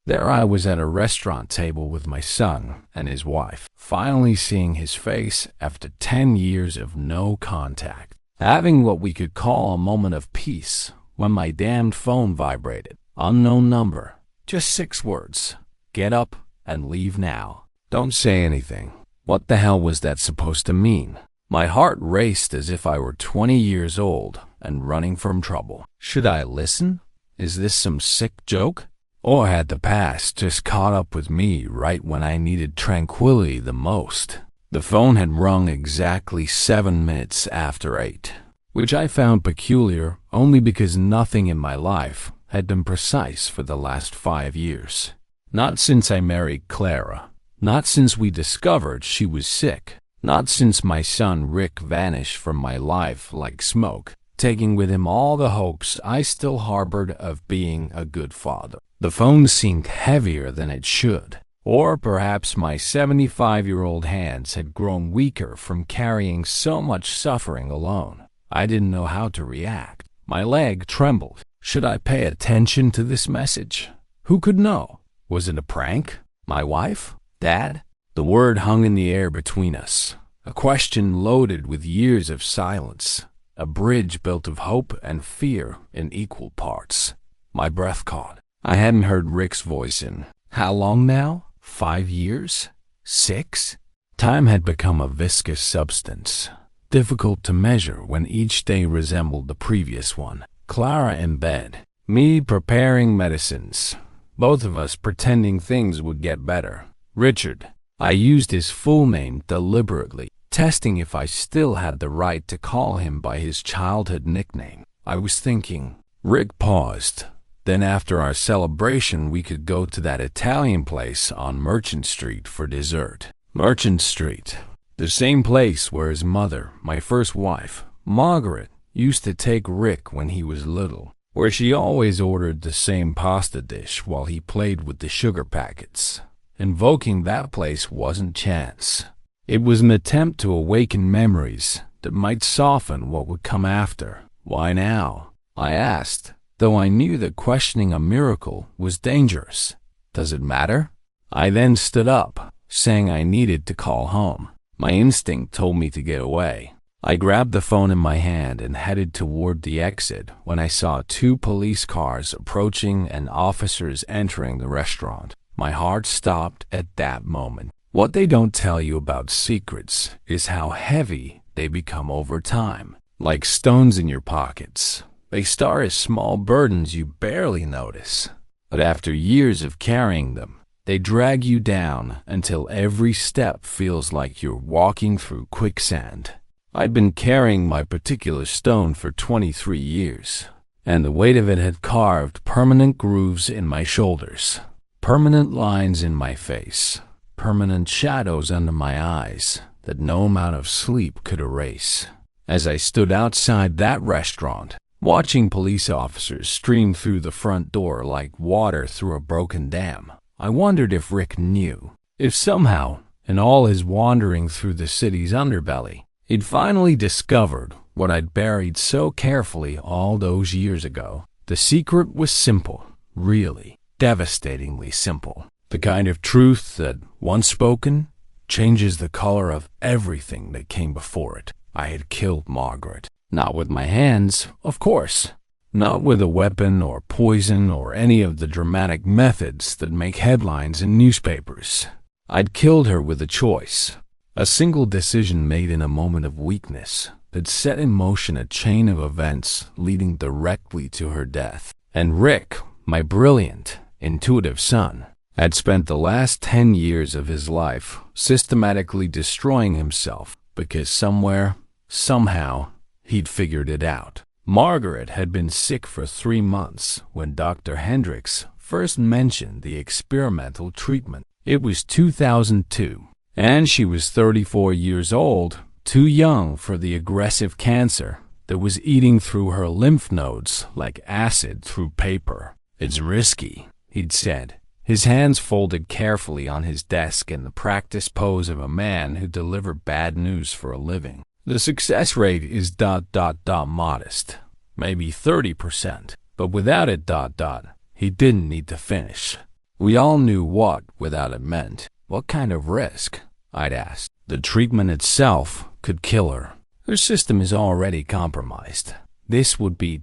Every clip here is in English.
There I was at a restaurant table with my son and his wife, finally seeing his face after 10 years of no contact. Having what we could call a moment of peace when my damned phone vibrated. Unknown number. Just 6 words. Get up and leave now. Don't say anything. What the hell was that supposed to mean? My heart raced as if I were 20 years old and running from trouble. Should I listen? Is this some sick joke? Or had the past just caught up with me right when I needed tranquility the most? The phone had rung exactly 7 minutes after 8, which I found peculiar only because nothing in my life had been precise for the last 5 years. Not since I married Clara. Not since we discovered she was sick. Not since my son Rick vanished from my life like smoke, taking with him all the hopes I still harbored of being a good father. The phone seemed heavier than it should. Or perhaps my 75-year-old hands had grown weaker from carrying so much suffering alone. I didn't know how to react. My leg trembled. Should I pay attention to this message? Who could know? Was it a prank? My wife? Dad? The word hung in the air between us. A question loaded with years of silence. A bridge built of hope and fear in equal parts. My breath caught. I hadn't heard Rick's voice in how long now? 5 years? 6? Time had become a viscous substance, difficult to measure when each day resembled the previous one. Clara in bed, me preparing medicines, both of us pretending things would get better. Richard. I used his full name deliberately, testing if I still had the right to call him by his childhood nickname. I was thinking. Rick paused. Then after our celebration, we could go to that Italian place on Merchant Street for dessert. Merchant Street. The same place where his mother, my first wife, Margaret, used to take Rick when he was little. Where she always ordered the same pasta dish while he played with the sugar packets. Invoking that place wasn't chance. It was an attempt to awaken memories that might soften what would come after. Why now? I asked. Though I knew that questioning a miracle was dangerous. Does it matter? I then stood up, saying I needed to call home. My instinct told me to get away. I grabbed the phone in my hand and headed toward the exit when I saw 2 police cars approaching and officers entering the restaurant. My heart stopped at that moment. What they don't tell you about secrets is how heavy they become over time, like stones in your pockets. They start as small burdens you barely notice, but after years of carrying them, they drag you down until every step feels like you're walking through quicksand. I'd been carrying my particular stone for 23 years, and the weight of it had carved permanent grooves in my shoulders, permanent lines in my face, permanent shadows under my eyes that no amount of sleep could erase. As I stood outside that restaurant, watching police officers stream through the front door like water through a broken dam, I wondered if Rick knew. If somehow, in all his wandering through the city's underbelly, he'd finally discovered what I'd buried so carefully all those years ago. The secret was simple, really, devastatingly simple. The kind of truth that, once spoken, changes the color of everything that came before it. I had killed Margaret. Not with my hands, of course. Not with a weapon or poison or any of the dramatic methods that make headlines in newspapers. I'd killed her with a choice. A single decision made in a moment of weakness that set in motion a chain of events leading directly to her death. And Rick, my brilliant, intuitive son, had spent the last 10 years of his life systematically destroying himself because somewhere, somehow, he'd figured it out. Margaret had been sick for 3 months when Dr. Hendricks first mentioned the experimental treatment. It was 2002, and she was 34 years old, too young for the aggressive cancer that was eating through her lymph nodes like acid through paper. It's risky, he'd said, his hands folded carefully on his desk in the practiced pose of a man who delivered bad news for a living. The success rate is modest, maybe 30%, but without it he didn't need to finish. We all knew what without it meant. What kind of risk? I'd asked. The treatment itself could kill her. Her system is already compromised. This would be ...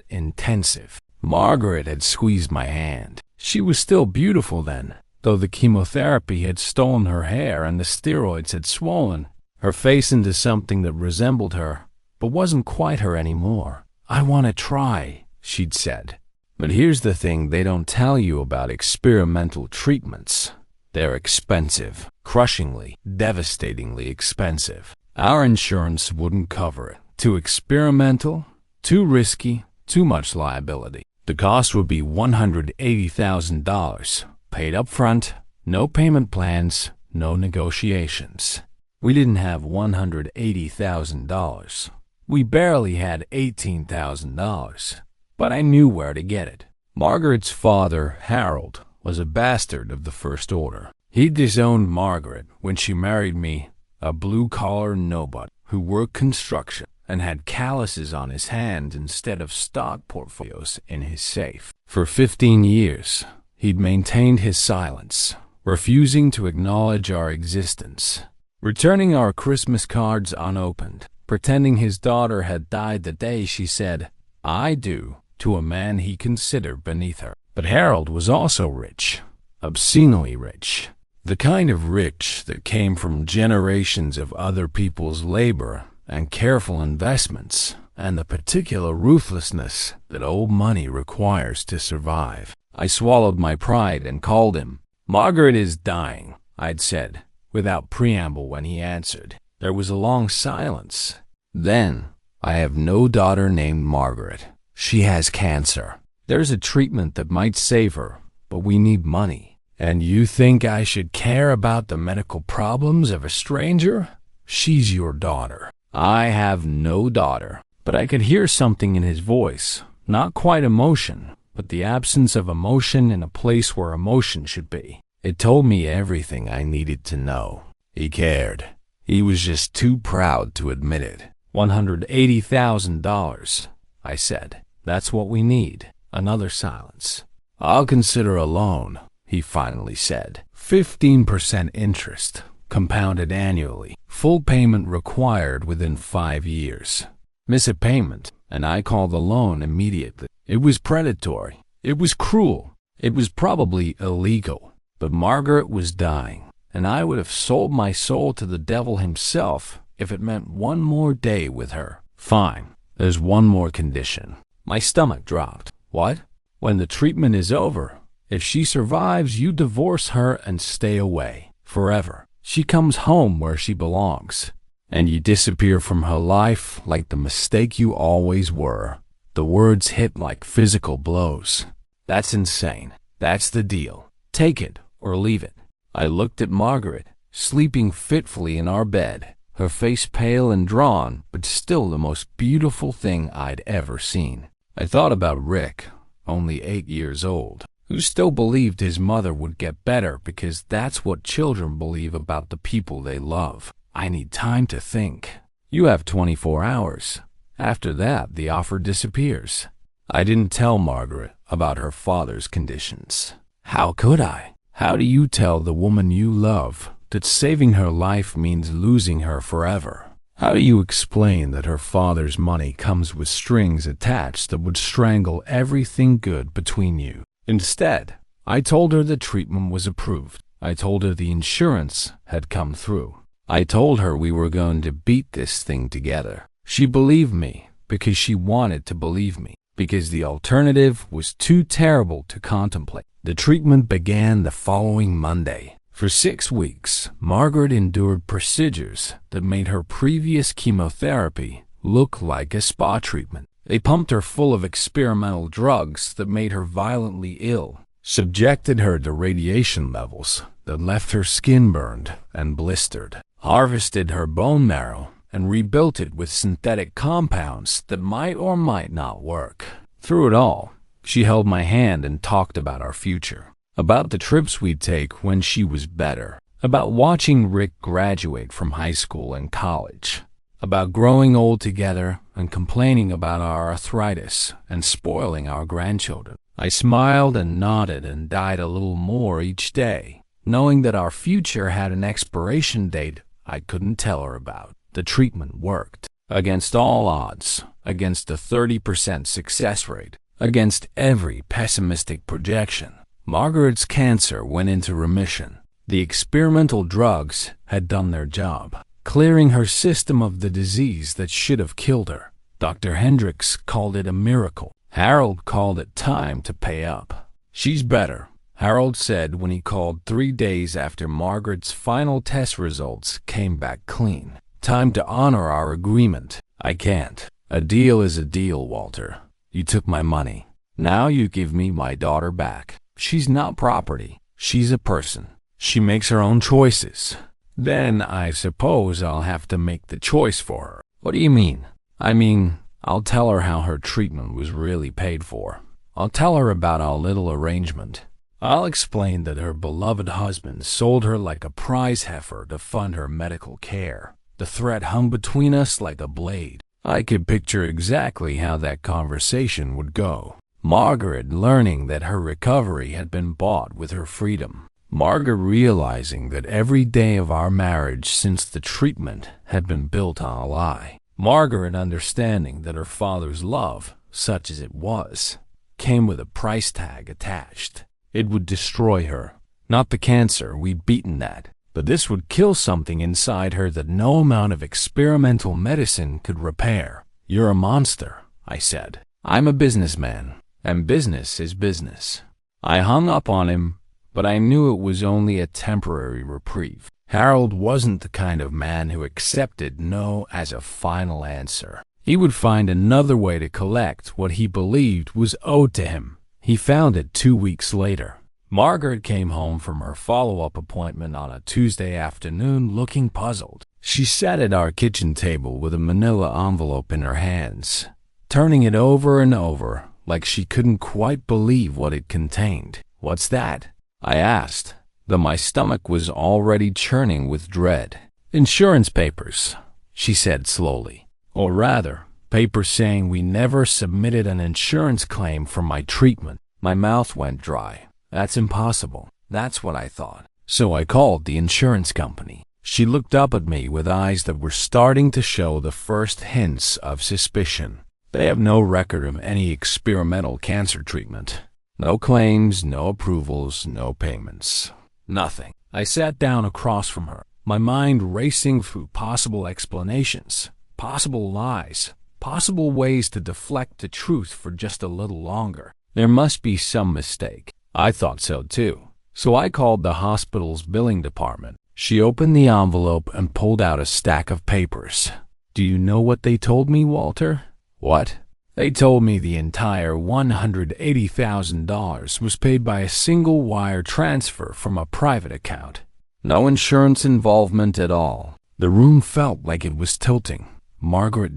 intensive. Margaret had squeezed my hand. She was still beautiful then, though the chemotherapy had stolen her hair and the steroids had swollen her face into something that resembled her, but wasn't quite her anymore. I want to try, she'd said. But here's the thing they don't tell you about experimental treatments. They're expensive, crushingly, devastatingly expensive. Our insurance wouldn't cover it. Too experimental, too risky, too much liability. The cost would be $180,000, paid up front, no payment plans, no negotiations. We didn't have $180,000. We barely had $18,000, but I knew where to get it. Margaret's father, Harold, was a bastard of the first order. He disowned Margaret when she married me, a blue-collar nobody who worked construction and had calluses on his hand instead of stock portfolios in his safe. For 15 years, he'd maintained his silence, refusing to acknowledge our existence, returning our Christmas cards unopened, pretending his daughter had died the day she said, "I do," to a man he considered beneath her. But Harold was also rich, obscenely rich, the kind of rich that came from generations of other people's labor and careful investments, and the particular ruthlessness that old money requires to survive. I swallowed my pride and called him. "Margaret is dying," I'd said, without preamble when he answered. There was a long silence. Then, "I have no daughter named Margaret. She has cancer. There's a treatment that might save her, but we need money. And you think I should care about the medical problems of a stranger? She's your daughter." I have no daughter. But I could hear something in his voice, not quite emotion, but the absence of emotion in a place where emotion should be. It told me everything I needed to know. He cared. He was just too proud to admit it. $180,000, I said. That's what we need. Another silence. "I'll consider a loan," he finally said. 15% interest, compounded annually. Full payment required within 5 years. Miss a payment, and I call the loan immediately. It was predatory. It was cruel. It was probably illegal. But Margaret was dying, and I would have sold my soul to the devil himself if it meant one more day with her. "Fine. There's one more condition." My stomach dropped. "What?" "When the treatment is over, if she survives, you divorce her and stay away. Forever. She comes home where she belongs. And you disappear from her life like the mistake you always were." The words hit like physical blows. "That's insane. That's the deal. Take it or leave it." I looked at Margaret, sleeping fitfully in our bed, her face pale and drawn, but still the most beautiful thing I'd ever seen. I thought about Rick, only 8 years old, who still believed his mother would get better because that's what children believe about the people they love. I need time to think. "You have 24 hours. After that, the offer disappears." I didn't tell Margaret about her father's conditions. How could I? How do you tell the woman you love that saving her life means losing her forever? How do you explain that her father's money comes with strings attached that would strangle everything good between you? Instead, I told her the treatment was approved. I told her the insurance had come through. I told her we were going to beat this thing together. She believed me because she wanted to believe me, because the alternative was too terrible to contemplate. The treatment began the following Monday. For 6 weeks, Margaret endured procedures that made her previous chemotherapy look like a spa treatment. They pumped her full of experimental drugs that made her violently ill, subjected her to radiation levels that left her skin burned and blistered, harvested her bone marrow, and rebuilt it with synthetic compounds that might or might not work. Through it all, she held my hand and talked about our future, about the trips we'd take when she was better, about watching Rick graduate from high school and college, about growing old together and complaining about our arthritis and spoiling our grandchildren. I smiled and nodded and died a little more each day, knowing that our future had an expiration date I couldn't tell her about. The treatment worked. Against all odds, against a 30% success rate, against every pessimistic projection, Margaret's cancer went into remission. The experimental drugs had done their job, clearing her system of the disease that should have killed her. Dr. Hendricks called it a miracle. Harold called it time to pay up. "She's better," Harold said when he called 3 days after Margaret's final test results came back clean. "Time to honor our agreement." "I can't. A deal is a deal, Walter. You took my money. Now you give me my daughter back. She's not property. She's a person. She makes her own choices." "Then I suppose I'll have to make the choice for her." "What do you mean?" "I mean, I'll tell her how her treatment was really paid for. I'll tell her about our little arrangement. I'll explain that her beloved husband sold her like a prize heifer to fund her medical care. The thread hung between us like a blade." I could picture exactly how that conversation would go. Margaret learning that her recovery had been bought with her freedom. Margaret realizing that every day of our marriage since the treatment had been built on a lie. Margaret understanding that her father's love, such as it was, came with a price tag attached. It would destroy her. Not the cancer, we'd beaten that. But this would kill something inside her that no amount of experimental medicine could repair. "You're a monster," I said. "I'm a businessman, and business is business." I hung up on him, but I knew it was only a temporary reprieve. Harold wasn't the kind of man who accepted no as a final answer. He would find another way to collect what he believed was owed to him. He found it 2 weeks later. Margaret came home from her follow-up appointment on a Tuesday afternoon looking puzzled. She sat at our kitchen table with a manila envelope in her hands, turning it over and over like she couldn't quite believe what it contained. "What's that?" I asked, though my stomach was already churning with dread. "Insurance papers," she said slowly. "Or rather, papers saying we never submitted an insurance claim for my treatment." My mouth went dry. "That's impossible." That's what I thought. So I called the insurance company. She looked up at me with eyes that were starting to show the first hints of suspicion. "They have no record of any experimental cancer treatment. No claims, no approvals, no payments. Nothing." I sat down across from her, my mind racing through possible explanations, possible lies, possible ways to deflect the truth for just a little longer. There must be some mistake. I thought so too. So I called the hospital's billing department. She opened the envelope and pulled out a stack of papers. "Do you know what they told me, Walter?" "What?" "They told me the entire $180,000 was paid by a single wire transfer from a private account. No insurance involvement at all." The room felt like it was tilting. Margaret ...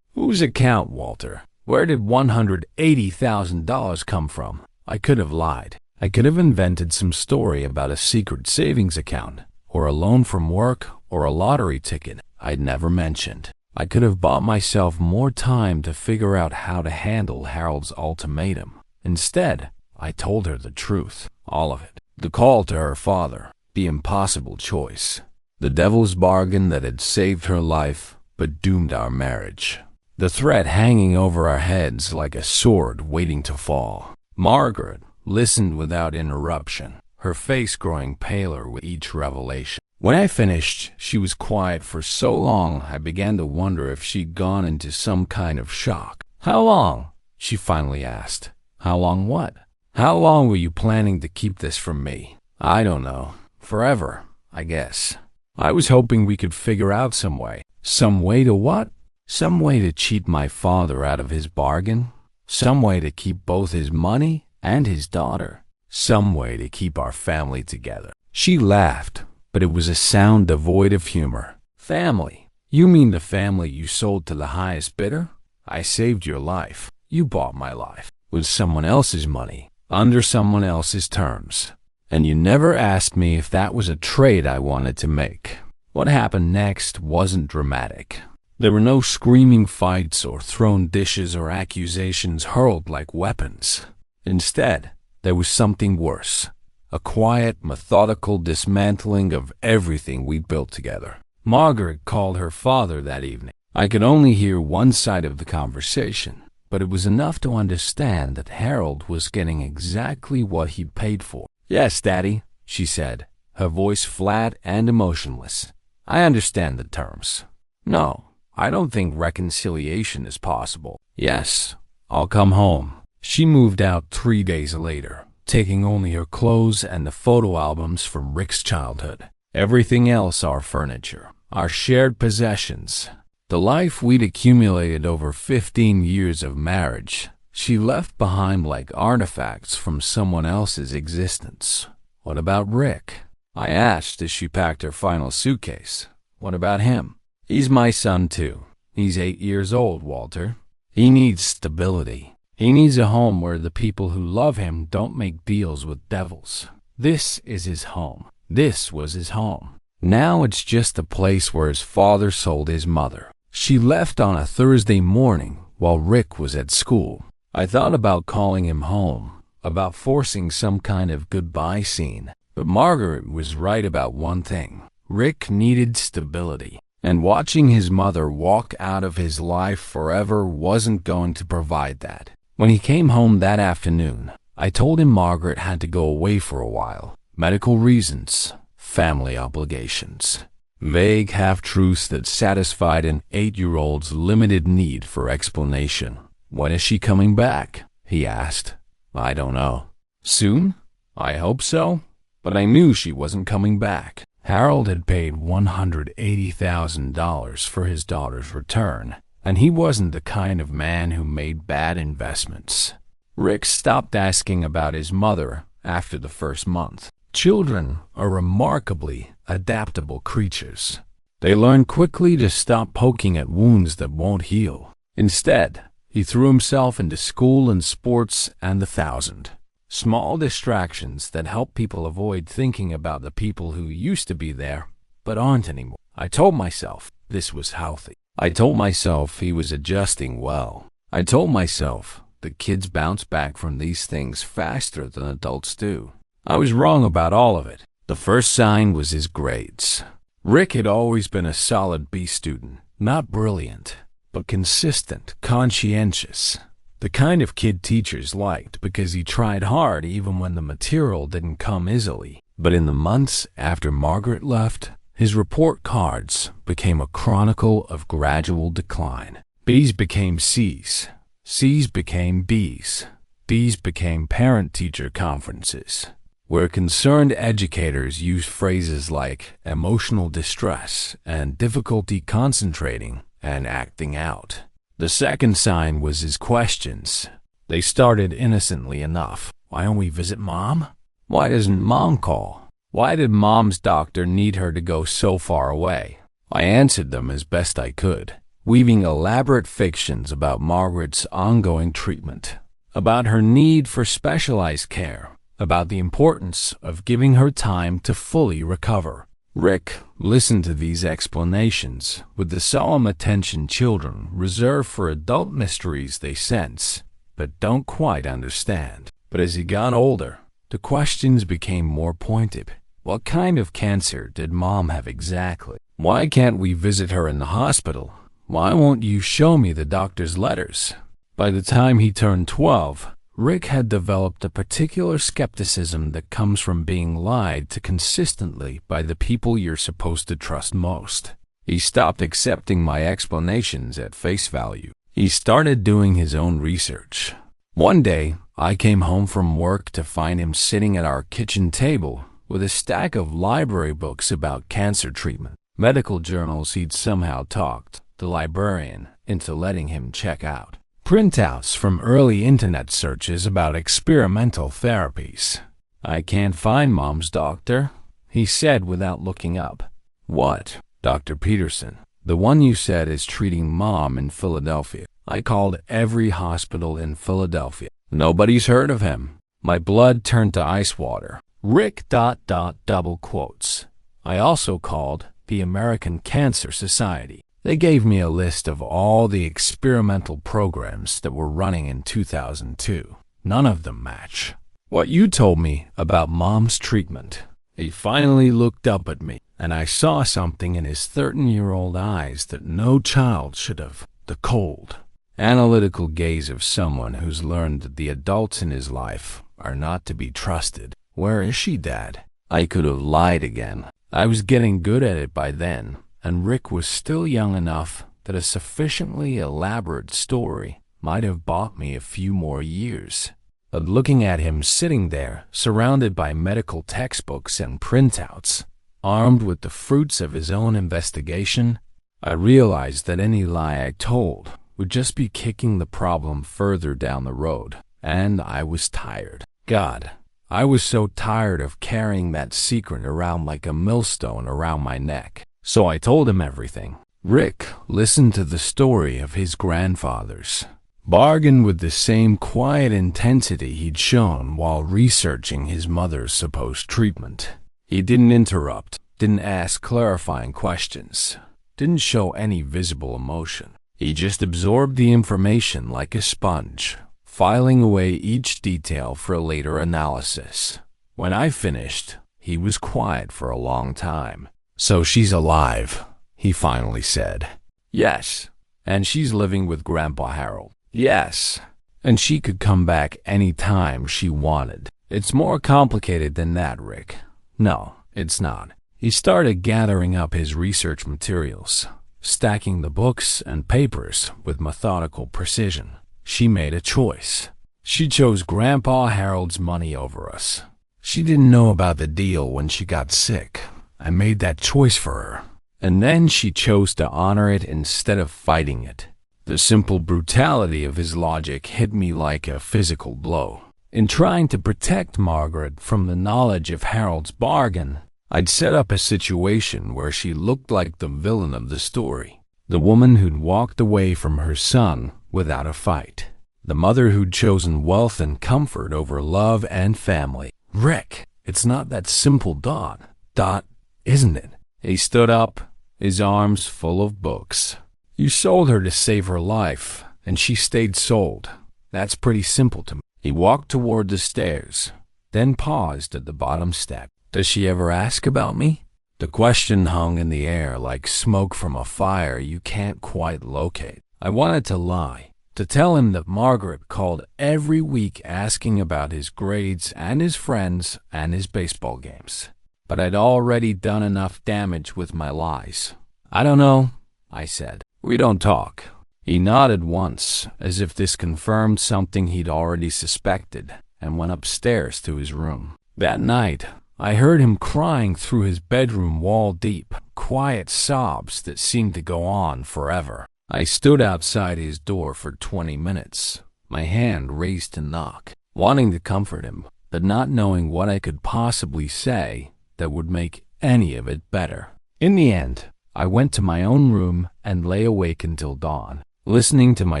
"Whose account, Walter? Where did $180,000 come from?" I could have lied. I could have invented some story about a secret savings account, or a loan from work, or a lottery ticket I'd never mentioned. I could have bought myself more time to figure out how to handle Harold's ultimatum. Instead, I told her the truth, all of it. The call to her father, the impossible choice, the devil's bargain that had saved her life but doomed our marriage. The threat hanging over our heads like a sword waiting to fall. Margaret listened without interruption, her face growing paler with each revelation. When I finished, she was quiet for so long I began to wonder if she'd gone into some kind of shock. "How long?" she finally asked. "How long what?" "How long were you planning to keep this from me?" "I don't know. Forever, I guess. I was hoping we could figure out some way." "Some way to what?" "Some way to cheat my father out of his bargain. Some way to keep both his money and his daughter. Some way to keep our family together." She laughed, but it was a sound devoid of humor. "Family? You mean the family you sold to the highest bidder? I saved your life. You bought my life. With someone else's money, under someone else's terms. And you never asked me if that was a trade I wanted to make." What happened next wasn't dramatic. There were no screaming fights or thrown dishes or accusations hurled like weapons. Instead, there was something worse. A quiet, methodical dismantling of everything we'd built together. Margaret called her father that evening. I could only hear one side of the conversation, but it was enough to understand that Harold was getting exactly what he'd paid for. "Yes, Daddy," she said, her voice flat and emotionless. "I understand the terms. No, I don't think reconciliation is possible. Yes, I'll come home." She moved out 3 days later, taking only her clothes and the photo albums from Rick's childhood. Everything else, our furniture, our shared possessions, the life we'd accumulated over 15 years of marriage, she left behind like artifacts from someone else's existence. "What about Rick?" I asked as she packed her final suitcase. "What about him?" "He's my son, too. He's 8 years old, Walter. He needs stability. He needs a home where the people who love him don't make deals with devils. This is his home. This was his home. Now it's just a place where his father sold his mother." She left on a Thursday morning while Rick was at school. I thought about calling him home, about forcing some kind of goodbye scene. But Margaret was right about one thing. Rick needed stability. And watching his mother walk out of his life forever wasn't going to provide that. When he came home that afternoon, I told him Margaret had to go away for a while. Medical reasons, family obligations. Vague half-truths that satisfied an 8-year-old's limited need for explanation. "When is she coming back?" he asked. "I don't know." "Soon? I hope so." But I knew she wasn't coming back. Harold had paid $180,000 for his daughter's return, and he wasn't the kind of man who made bad investments. Rick stopped asking about his mother after the first month. Children are remarkably adaptable creatures. They learn quickly to stop poking at wounds that won't heal. Instead, he threw himself into school and sports and the thousand. Small distractions that help people avoid thinking about the people who used to be there, but aren't anymore. I told myself this was healthy. I told myself he was adjusting well. I told myself that kids bounce back from these things faster than adults do. I was wrong about all of it. The first sign was his grades. Rick had always been a solid B student, not brilliant, but consistent, conscientious. The kind of kid teachers liked because he tried hard even when the material didn't come easily. But in the months after Margaret left, his report cards became a chronicle of gradual decline. B's became C's. C's became B's. B's became parent-teacher conferences, where concerned educators used phrases like emotional distress and difficulty concentrating and acting out. The second sign was his questions. They started innocently enough. "Why don't we visit Mom? Why doesn't Mom call? Why did Mom's doctor need her to go so far away?" I answered them as best I could, weaving elaborate fictions about Margaret's ongoing treatment, about her need for specialized care, about the importance of giving her time to fully recover. Rick listened to these explanations with the solemn attention children reserve for adult mysteries they sense, but don't quite understand. But as he got older, the questions became more pointed. What kind of cancer did Mom have exactly? Why can't we visit her in the hospital? Why won't you show me the doctor's letters? By the time he turned 12, Rick had developed a particular skepticism that comes from being lied to consistently by the people you're supposed to trust most. He stopped accepting my explanations at face value. He started doing his own research. One day, I came home from work to find him sitting at our kitchen table with a stack of library books about cancer treatment, medical journals he'd somehow talked the librarian into letting him check out. Printouts from early internet searches about experimental therapies. "I can't find Mom's doctor," he said without looking up. "What? Dr. Peterson, the one you said is treating Mom in Philadelphia." I called every hospital in Philadelphia. Nobody's heard of him. My blood turned to ice water. Rick ... double quotes. I also called the American Cancer Society. They gave me a list of all the experimental programs that were running in 2002. None of them match what you told me about Mom's treatment. He finally looked up at me, and I saw something in his 13-year-old eyes that no child should have. The cold, analytical gaze of someone who's learned that the adults in his life are not to be trusted. "Where is she, Dad?" I could have lied again. I was getting good at it by then, and Rick was still young enough that a sufficiently elaborate story might have bought me a few more years. But looking at him sitting there, surrounded by medical textbooks and printouts, armed with the fruits of his own investigation, I realized that any lie I told would just be kicking the problem further down the road, and I was tired. God, I was so tired of carrying that secret around like a millstone around my neck. So I told him everything. Rick listened to the story of his grandfathers, bargained with the same quiet intensity he'd shown while researching his mother's supposed treatment. He didn't interrupt, didn't ask clarifying questions, didn't show any visible emotion. He just absorbed the information like a sponge, filing away each detail for a later analysis. When I finished, he was quiet for a long time. "So she's alive," he finally said. "Yes. And she's living with Grandpa Harold." "Yes. And she could come back any time she wanted." "It's more complicated than that, Rick." "No, it's not." He started gathering up his research materials, stacking the books and papers with methodical precision. "She made a choice. She chose Grandpa Harold's money over us. She didn't know about the deal when she got sick. I made that choice for her. And then she chose to honor it instead of fighting it." The simple brutality of his logic hit me like a physical blow. In trying to protect Margaret from the knowledge of Harold's bargain, I'd set up a situation where she looked like the villain of the story. The woman who'd walked away from her son without a fight. The mother who'd chosen wealth and comfort over love and family. "Rick, it's not that simple, Dot, isn't it?" He stood up, his arms full of books. "You sold her to save her life, and she stayed sold. That's pretty simple to me." He walked toward the stairs, then paused at the bottom step. "Does she ever ask about me?" The question hung in the air like smoke from a fire you can't quite locate. I wanted to lie, to tell him that Margaret called every week asking about his grades and his friends and his baseball games. But I'd already done enough damage with my lies. "I don't know," I said. "We don't talk." He nodded once, as if this confirmed something he'd already suspected, and went upstairs to his room. That night, I heard him crying through his bedroom wall deep, quiet sobs that seemed to go on forever. I stood outside his door for 20 minutes, my hand raised to knock, wanting to comfort him, but not knowing what I could possibly say that would make any of it better. In the end, I went to my own room and lay awake until dawn, listening to my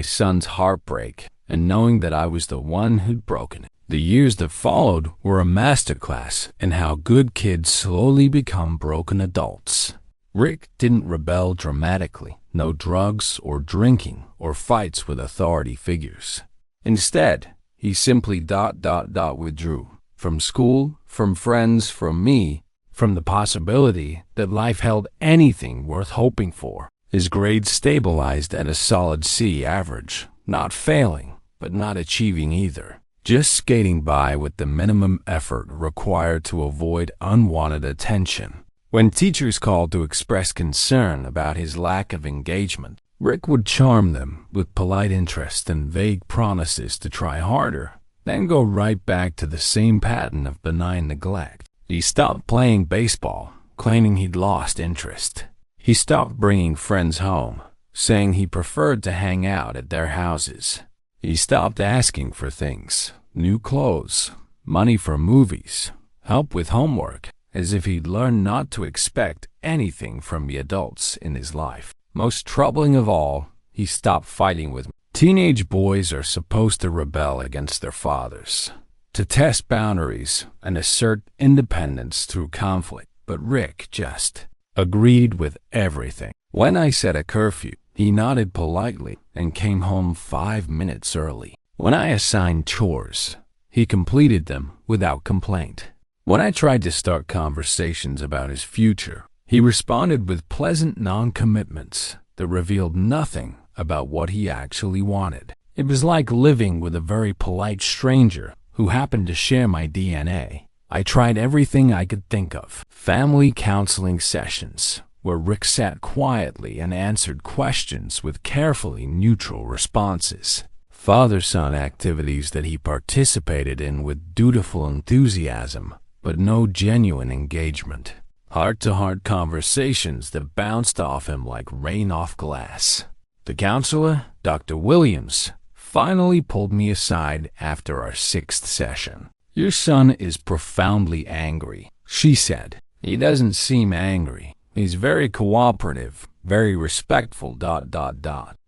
son's heartbreak and knowing that I was the one who'd broken it. The years that followed were a masterclass in how good kids slowly become broken adults. Rick didn't rebel dramatically, no drugs or drinking or fights with authority figures. Instead, he simply withdrew from school, from friends, from me, from the possibility that life held anything worth hoping for. His grades stabilized at a solid C average, not failing, but not achieving either. Just skating by with the minimum effort required to avoid unwanted attention. When teachers called to express concern about his lack of engagement, Rick would charm them with polite interest and vague promises to try harder, then go right back to the same pattern of benign neglect. He stopped playing baseball, claiming he'd lost interest. He stopped bringing friends home, saying he preferred to hang out at their houses. He stopped asking for things, new clothes, money for movies, help with homework, as if he'd learned not to expect anything from the adults in his life. Most troubling of all, he stopped fighting with me. Teenage boys are supposed to rebel against their fathers, to test boundaries and assert independence through conflict. But Rick just agreed with everything. When I set a curfew, he nodded politely and came home 5 minutes early. When I assigned chores, he completed them without complaint. When I tried to start conversations about his future, he responded with pleasant non-commitments that revealed nothing about what he actually wanted. It was like living with a very polite stranger who happened to share my DNA. I tried everything I could think of. Family counseling sessions, where Rick sat quietly and answered questions with carefully neutral responses. Father-son activities that he participated in with dutiful enthusiasm, but no genuine engagement. Heart-to-heart conversations that bounced off him like rain off glass. The counselor, Dr. Williams, finally pulled me aside after our 6th session. "Your son is profoundly angry," she said. "He doesn't seem angry. He's very cooperative, very respectful, ...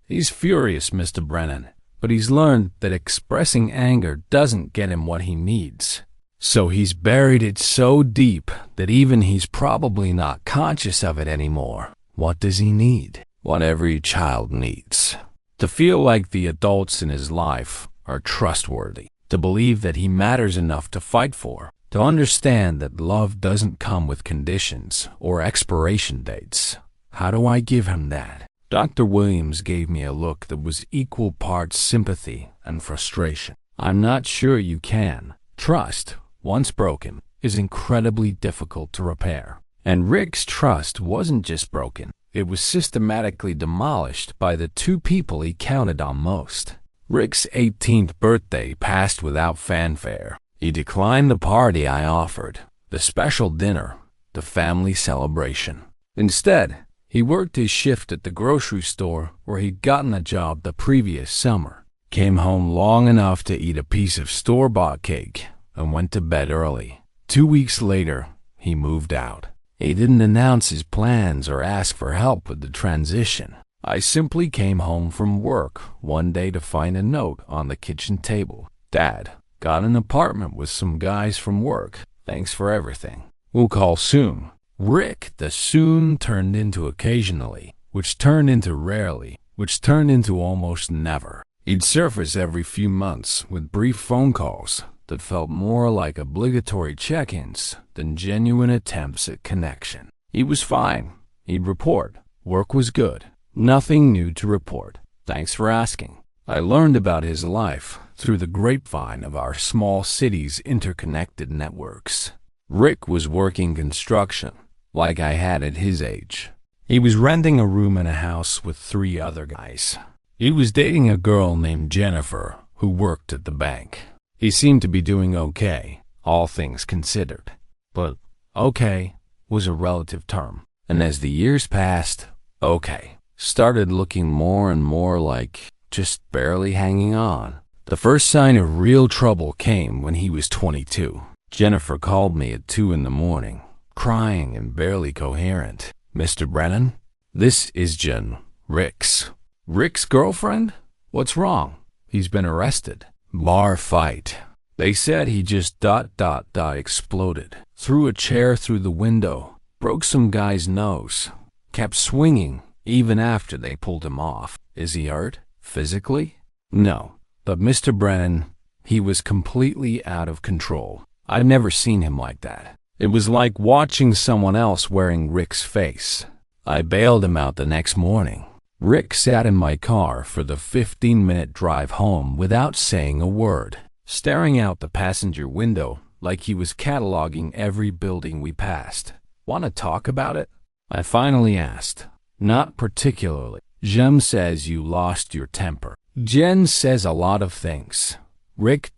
He's furious, Mr. Brennan, but he's learned that expressing anger doesn't get him what he needs. So he's buried it so deep that even he's probably not conscious of it anymore. What does he need? What every child needs. To feel like the adults in his life are trustworthy. To believe that he matters enough to fight for. To understand that love doesn't come with conditions or expiration dates. How do I give him that?" Dr. Williams gave me a look that was equal parts sympathy and frustration. "I'm not sure you can. Trust, once broken, is incredibly difficult to repair." And Rick's trust wasn't just broken. It was systematically demolished by the two people he counted on most. Rick's 18th birthday passed without fanfare. He declined the party I offered, the special dinner, the family celebration. Instead, he worked his shift at the grocery store where he'd gotten a job the previous summer, came home long enough to eat a piece of store-bought cake, and went to bed early. 2 weeks later, he moved out. He didn't announce his plans or ask for help with the transition. I simply came home from work one day to find a note on the kitchen table. "Dad, got an apartment with some guys from work. Thanks for everything. We'll call soon." Rick, the soon turned into occasionally, which turned into rarely, which turned into almost never. He'd surface every few months with brief phone calls that felt more like obligatory check-ins than genuine attempts at connection. He was fine. He'd report. Work was good. Nothing new to report. Thanks for asking. I learned about his life through the grapevine of our small city's interconnected networks. Rick was working construction, like I had at his age. He was renting a room in a house with 3 other guys. He was dating a girl named Jennifer who worked at the bank. He seemed to be doing okay, all things considered. But okay was a relative term. And as the years passed, okay started looking more and more like just barely hanging on. The first sign of real trouble came when he was 22. Jennifer called me at 2 in the morning, crying and barely coherent. "Mr. Brennan, this is Jen, Rick's." "Rick's girlfriend? What's wrong?" "He's been arrested. Bar fight. They said he just ... exploded. Threw a chair through the window, broke some guy's nose, kept swinging even after they pulled him off. Is he hurt? Physically?" "No. But Mr. Brennan, he was completely out of control. I've never seen him like that. It was like watching someone else wearing Rick's face. I bailed him out the next morning. Rick sat in my car for the 15-minute drive home without saying a word, staring out the passenger window like he was cataloging every building we passed. "Want to talk about it?" I finally asked. "Not particularly. Jem says you lost your temper." "Jen says a lot of things." Rick ...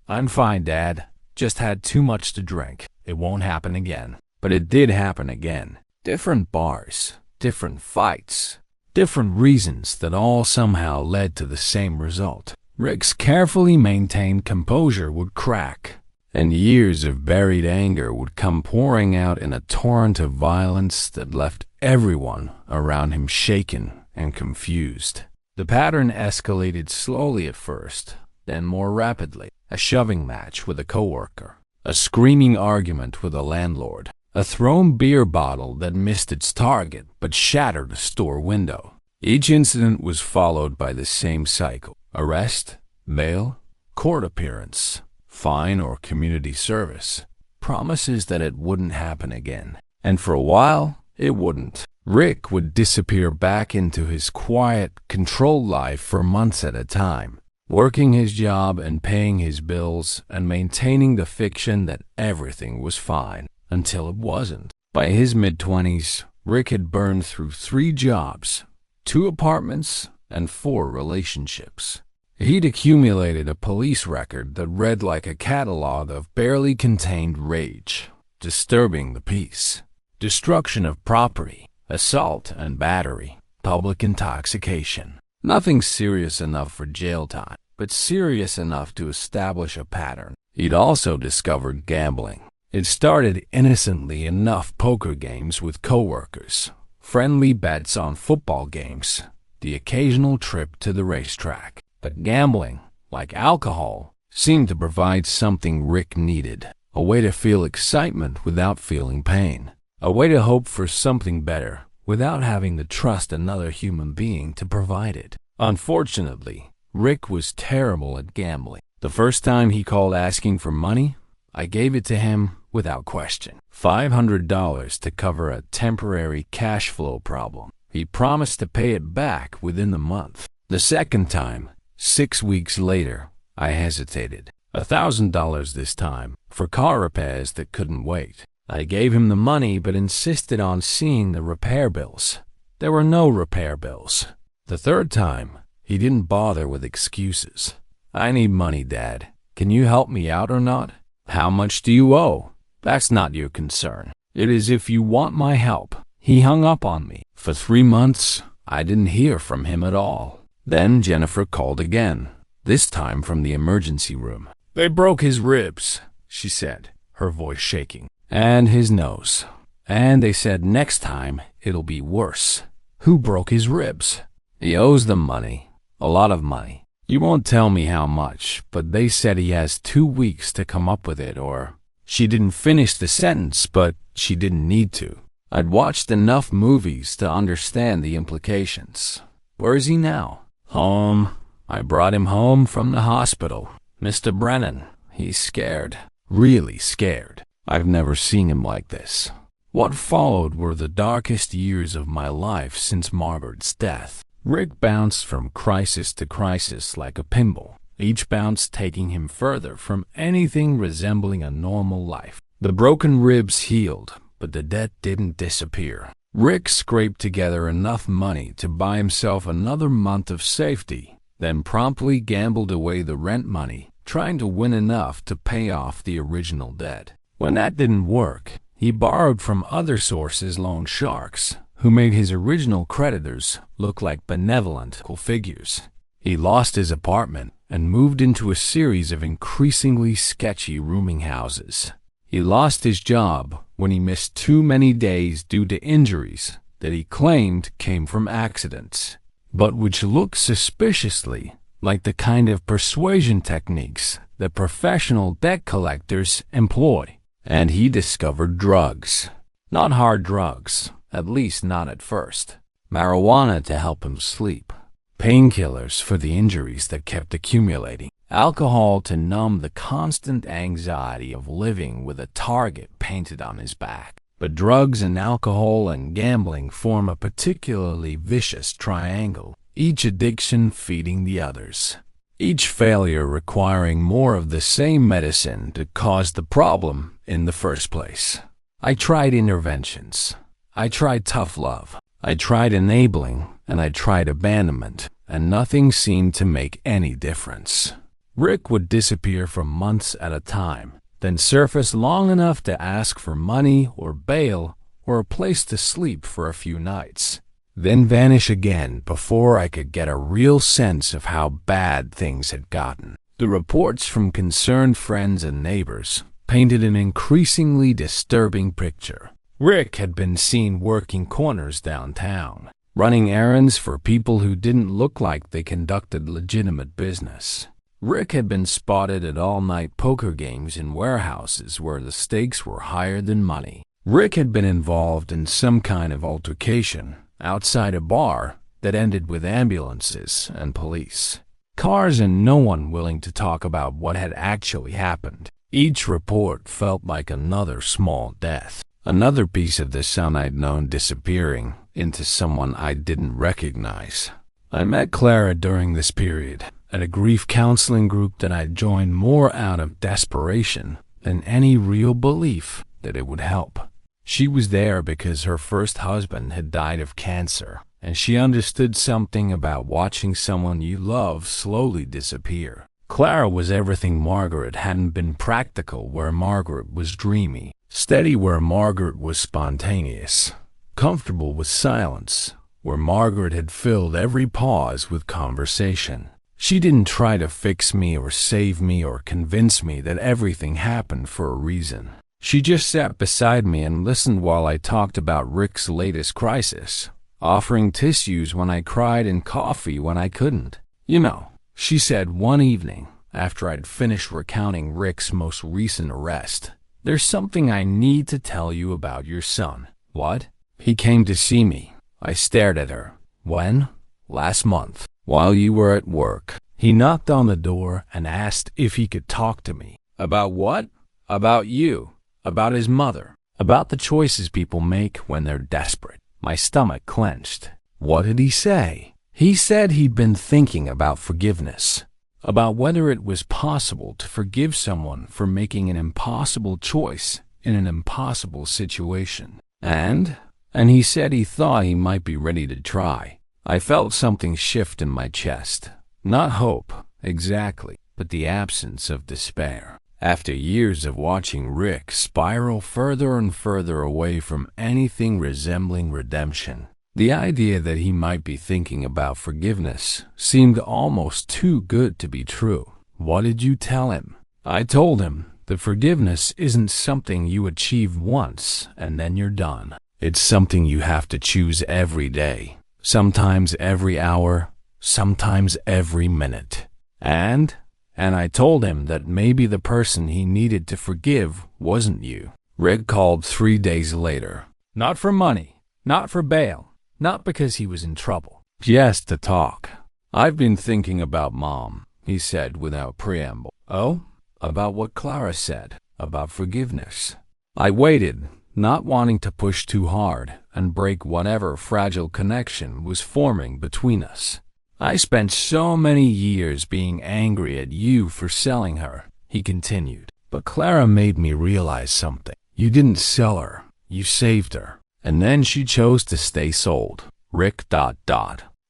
"I'm fine, Dad. Just had too much to drink. It won't happen again." But it did happen again. Different bars, different fights, different reasons that all somehow led to the same result. Rick's carefully maintained composure would crack, and years of buried anger would come pouring out in a torrent of violence that left everyone around him shaken and confused. The pattern escalated slowly at first, then more rapidly. A shoving match with a coworker, a screaming argument with a landlord, a thrown beer bottle that missed its target but shattered a store window. Each incident was followed by the same cycle: arrest, bail, court appearance, fine or community service, promises that it wouldn't happen again. And for a while, it wouldn't. Rick would disappear back into his quiet, controlled life for months at a time, working his job and paying his bills and maintaining the fiction that everything was fine until it wasn't. By his mid-20s, Rick had burned through 3 jobs, 2 apartments, and 4 relationships. He'd accumulated a police record that read like a catalog of barely contained rage, disturbing the peace, destruction of property, assault and battery, public intoxication. Nothing serious enough for jail time, but serious enough to establish a pattern. He'd also discovered gambling. It started innocently enough: poker games with coworkers, friendly bets on football games, the occasional trip to the racetrack. But gambling, like alcohol, seemed to provide something Rick needed: a way to feel excitement without feeling pain, a way to hope for something better without having to trust another human being to provide it. Unfortunately, Rick was terrible at gambling. The first time he called asking for money, I gave it to him without question. $500 to cover a temporary cash flow problem. He promised to pay it back within the month. The second time, 6 weeks later, I hesitated. $1,000 this time, for car repairs that couldn't wait. I gave him the money but insisted on seeing the repair bills. There were no repair bills. The third time, he didn't bother with excuses. "I need money, Dad. Can you help me out or not?" "How much do you owe?" "That's not your concern. It is if you want my help." He hung up on me. For 3 months, I didn't hear from him at all. Then Jennifer called again, this time from the emergency room. "They broke his ribs," she said, her voice shaking, "and his nose. And they said next time it'll be worse." "Who broke his ribs?" "He owes them money. A lot of money. You won't tell me how much, but they said he has 2 weeks to come up with it, or..." She didn't finish the sentence, but she didn't need to. I'd watched enough movies to understand the implications. "Where is he now?" "Home. I brought him home from the hospital. Mr. Brennan, he's scared. Really scared. I've never seen him like this." What followed were the darkest years of my life since Margaret's death. Rick bounced from crisis to crisis like a pinball, each bounce taking him further from anything resembling a normal life. The broken ribs healed, but the debt didn't disappear. Rick scraped together enough money to buy himself another month of safety, then promptly gambled away the rent money, trying to win enough to pay off the original debt. When that didn't work, he borrowed from other sources, loan sharks, who made his original creditors look like benevolent figures. He lost his apartment and moved into a series of increasingly sketchy rooming houses. He lost his job when he missed too many days due to injuries that he claimed came from accidents, but which looked suspiciously like the kind of persuasion techniques that professional debt collectors employ. And he discovered drugs. Not hard drugs, at least not at first. Marijuana to help him sleep. Painkillers for the injuries that kept accumulating. Alcohol to numb the constant anxiety of living with a target painted on his back. But drugs and alcohol and gambling form a particularly vicious triangle, each addiction feeding the others. Each failure requiring more of the same medicine to cause the problem in the first place. I tried interventions. I tried tough love. I tried enabling, and I tried abandonment, and nothing seemed to make any difference. Rick would disappear for months at a time, then surface long enough to ask for money or bail or a place to sleep for a few nights, then vanish again before I could get a real sense of how bad things had gotten. The reports from concerned friends and neighbors painted an increasingly disturbing picture. Rick had been seen working corners downtown, running errands for people who didn't look like they conducted legitimate business. Rick had been spotted at all-night poker games in warehouses where the stakes were higher than money. Rick had been involved in some kind of altercation outside a bar that ended with ambulances and police, cars, and no one willing to talk about what had actually happened. Each report felt like another small death, another piece of the son I'd known disappearing into someone I didn't recognize. I met Clara during this period at a grief counseling group that I'd joined more out of desperation than any real belief that it would help. She was there because her first husband had died of cancer, and she understood something about watching someone you love slowly disappear. Clara was everything Margaret hadn't been: practical where Margaret was dreamy, steady where Margaret was spontaneous, comfortable with silence where Margaret had filled every pause with conversation. She didn't try to fix me or save me or convince me that everything happened for a reason. She just sat beside me and listened while I talked about Rick's latest crisis, offering tissues when I cried and coffee when I couldn't. "You know," she said one evening after I'd finished recounting Rick's most recent arrest, "there's something I need to tell you about your son." "What?" "He came to see me." I stared at her. "When?" "Last month, while you were at work. He knocked on the door and asked if he could talk to me." "About what?" "About you. About his mother. About the choices people make when they're desperate." My stomach clenched. "What did he say?" "He said he'd been thinking about forgiveness, about whether it was possible to forgive someone for making an impossible choice in an impossible situation. And he said he thought he might be ready to try." I felt something shift in my chest. Not hope, exactly, but the absence of despair. After years of watching Rick spiral further and further away from anything resembling redemption, the idea that he might be thinking about forgiveness seemed almost too good to be true. "What did you tell him?" "I told him that forgiveness isn't something you achieve once and then you're done. It's something you have to choose every day, sometimes every hour, sometimes every minute. And I told him that maybe the person he needed to forgive wasn't you." Rick called 3 days later. Not for money, not for bail, not because he was in trouble, just to talk. "I've been thinking about Mom," he said without preamble. "Oh?" "About what Clara said, about forgiveness." I waited, not wanting to push too hard and break whatever fragile connection was forming between us. "I spent so many years being angry at you for selling her," he continued. "But Clara made me realize something. You didn't sell her, you saved her. And then she chose to stay sold." Rick ...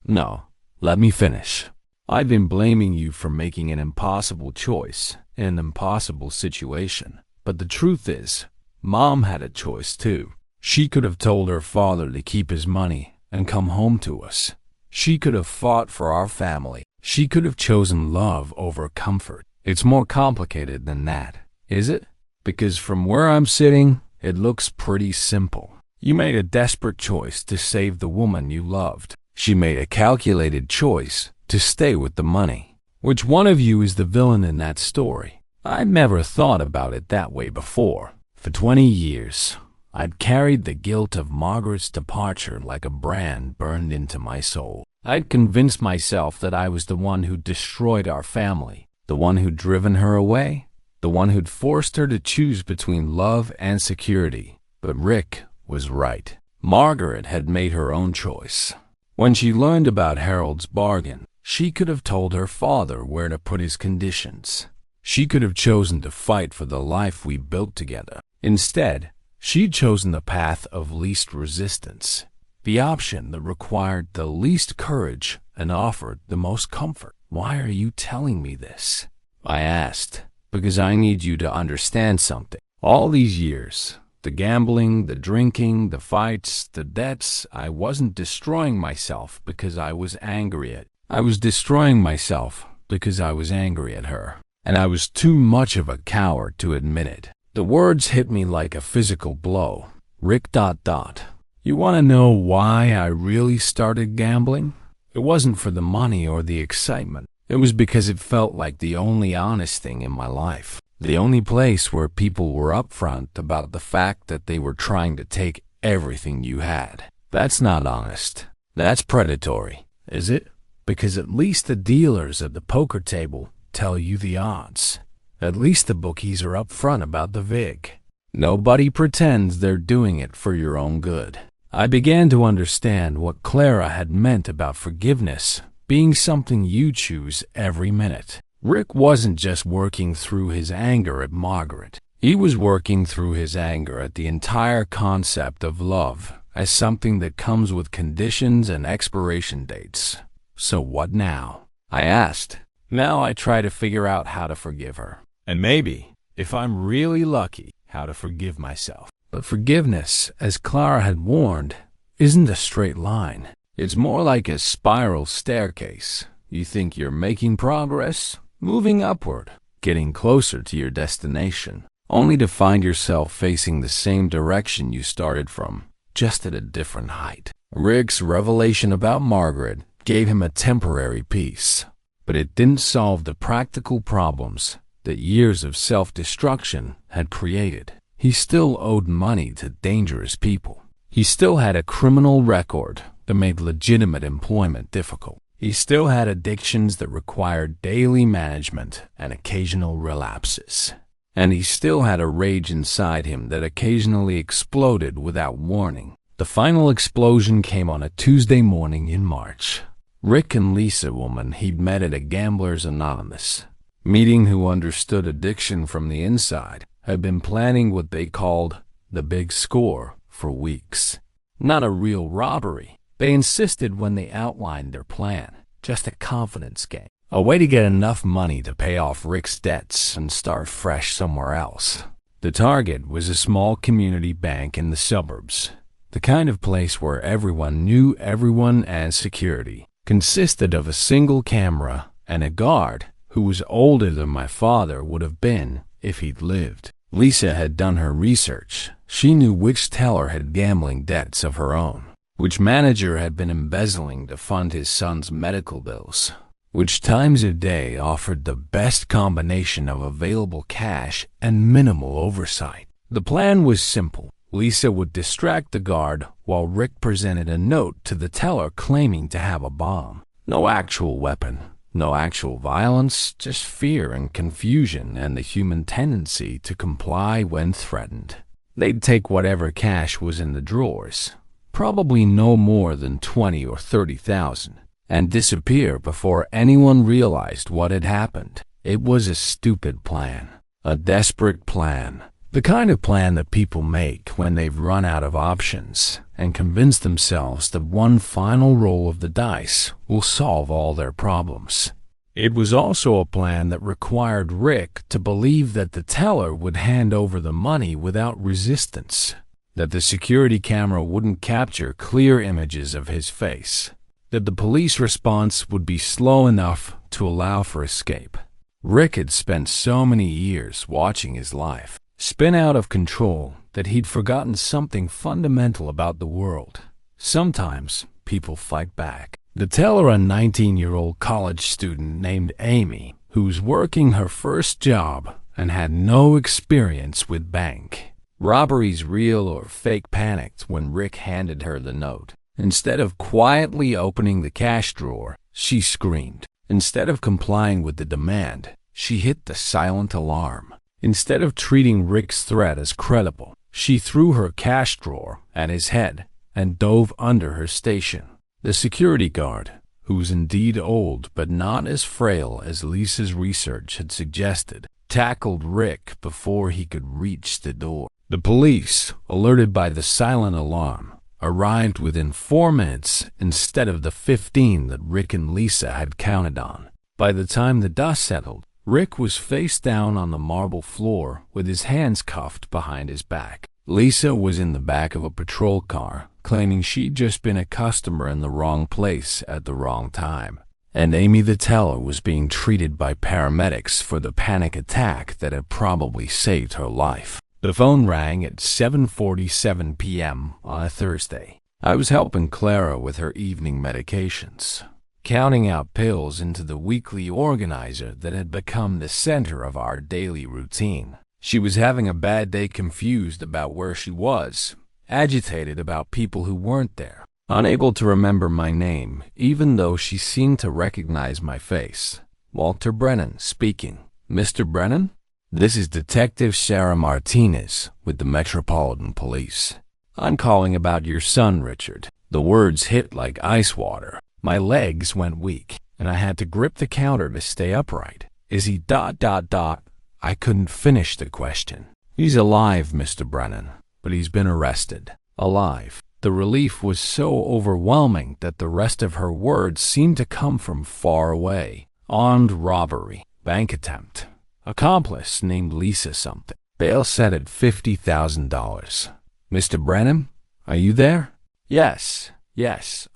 No, let me finish. "I've been blaming you for making an impossible choice in an impossible situation. But the truth is, Mom had a choice too. She could have told her father to keep his money and come home to us. She could have fought for our family. She could have chosen love over comfort. It's more complicated than that, is it? Because from where I'm sitting, it looks pretty simple. You made a desperate choice to save the woman you loved. She made a calculated choice to stay with the money. Which one of you is the villain in that story? I'd never thought about it that way before. For 20 years, I'd carried the guilt of Margaret's departure like a brand burned into my soul. I'd convinced myself that I was the one who destroyed our family, the one who'd driven her away, the one who'd forced her to choose between love and security. But Rick was right. Margaret had made her own choice. When she learned about Harold's bargain, she could have told her father where to put his conditions. She could have chosen to fight for the life we built together. Instead, she'd chosen the path of least resistance, the option that required the least courage and offered the most comfort. "Why are you telling me this?" I asked. "Because I need you to understand something. All these years, the gambling, the drinking, the fights, the debts, I wasn't destroying myself because I was angry at. I was destroying myself because I was angry at her. And I was too much of a coward to admit it." The words hit me like a physical blow. Rick ... You want to know why I really started gambling? It wasn't for the money or the excitement. It was because it felt like the only honest thing in my life. The only place where people were upfront about the fact that they were trying to take everything you had. That's not honest. That's predatory, is it? Because at least the dealers at the poker table tell you the odds. At least the bookies are upfront about the vig. Nobody pretends they're doing it for your own good. I began to understand what Clara had meant about forgiveness being something you choose every minute. Rick wasn't just working through his anger at Margaret. He was working through his anger at the entire concept of love as something that comes with conditions and expiration dates. So what now? I asked. Now I try to figure out how to forgive her. And maybe, if I'm really lucky, how to forgive myself. But forgiveness, as Clara had warned, isn't a straight line. It's more like a spiral staircase. You think you're making progress, moving upward, getting closer to your destination, only to find yourself facing the same direction you started from, just at a different height. Rick's revelation about Margaret gave him a temporary peace, but it didn't solve the practical problems that years of self-destruction had created. He still owed money to dangerous people. He still had a criminal record that made legitimate employment difficult. He still had addictions that required daily management and occasional relapses. And he still had a rage inside him that occasionally exploded without warning. The final explosion came on a Tuesday morning in March. Rick and Lisa, woman he'd met at a Gamblers Anonymous meeting who understood addiction from the inside, had been planning what they called the big score for weeks. Not a real robbery. They insisted when they outlined their plan, just a confidence game. A way to get enough money to pay off Rick's debts and start fresh somewhere else. The target was a small community bank in the suburbs, the kind of place where everyone knew everyone and security consisted of a single camera and a guard who was older than my father would have been if he'd lived. Lisa had done her research. She knew which teller had gambling debts of her own, which manager had been embezzling to fund his son's medical bills, which times of day offered the best combination of available cash and minimal oversight. The plan was simple. Lisa would distract the guard while Rick presented a note to the teller claiming to have a bomb. No actual weapon, no actual violence, just fear and confusion and the human tendency to comply when threatened. They'd take whatever cash was in the drawers, probably no more than 20 or 30,000, and disappear before anyone realized what had happened. It was a stupid plan, a desperate plan, the kind of plan that people make when they've run out of options and convince themselves that one final roll of the dice will solve all their problems. It was also a plan that required Rick to believe that the teller would hand over the money without resistance, that the security camera wouldn't capture clear images of his face, that the police response would be slow enough to allow for escape. Rick had spent so many years watching his life spin out of control that he'd forgotten something fundamental about the world. Sometimes people fight back. The teller, a 19-year-old college student named Amy, who was working her first job and had no experience with bank robberies, real or fake, panicked when Rick handed her the note. Instead of quietly opening the cash drawer, she screamed. Instead of complying with the demand, she hit the silent alarm. Instead of treating Rick's threat as credible, she threw her cash drawer at his head and dove under her station. The security guard, who was indeed old but not as frail as Lisa's research had suggested, tackled Rick before he could reach the door. The police, alerted by the silent alarm, arrived within 4 minutes instead of the 15 that Rick and Lisa had counted on. By the time the dust settled, Rick was face down on the marble floor with his hands cuffed behind his back. Lisa was in the back of a patrol car, claiming she'd just been a customer in the wrong place at the wrong time. And Amy the teller was being treated by paramedics for the panic attack that had probably saved her life. The phone rang at 7:47 p.m. on a Thursday. I was helping Clara with her evening medications. counting out pills into the weekly organizer that had become the center of our daily routine. She was having a bad day, confused about where she was, agitated about people who weren't there, unable to remember my name, even though she seemed to recognize my face. Walter Brennan speaking. Mr. Brennan? This is Detective Sarah Martinez with the Metropolitan Police. I'm calling about your son, Richard. The words hit like ice water. My legs went weak, and I had to grip the counter to stay upright. Is he ... I couldn't finish the question. He's alive, Mr. Brennan, but he's been arrested. Alive. The relief was so overwhelming that the rest of her words seemed to come from far away. Armed robbery. Bank attempt. Accomplice named Lisa something. Bail set at $50,000. Mr. Brennan, are you there? Yes,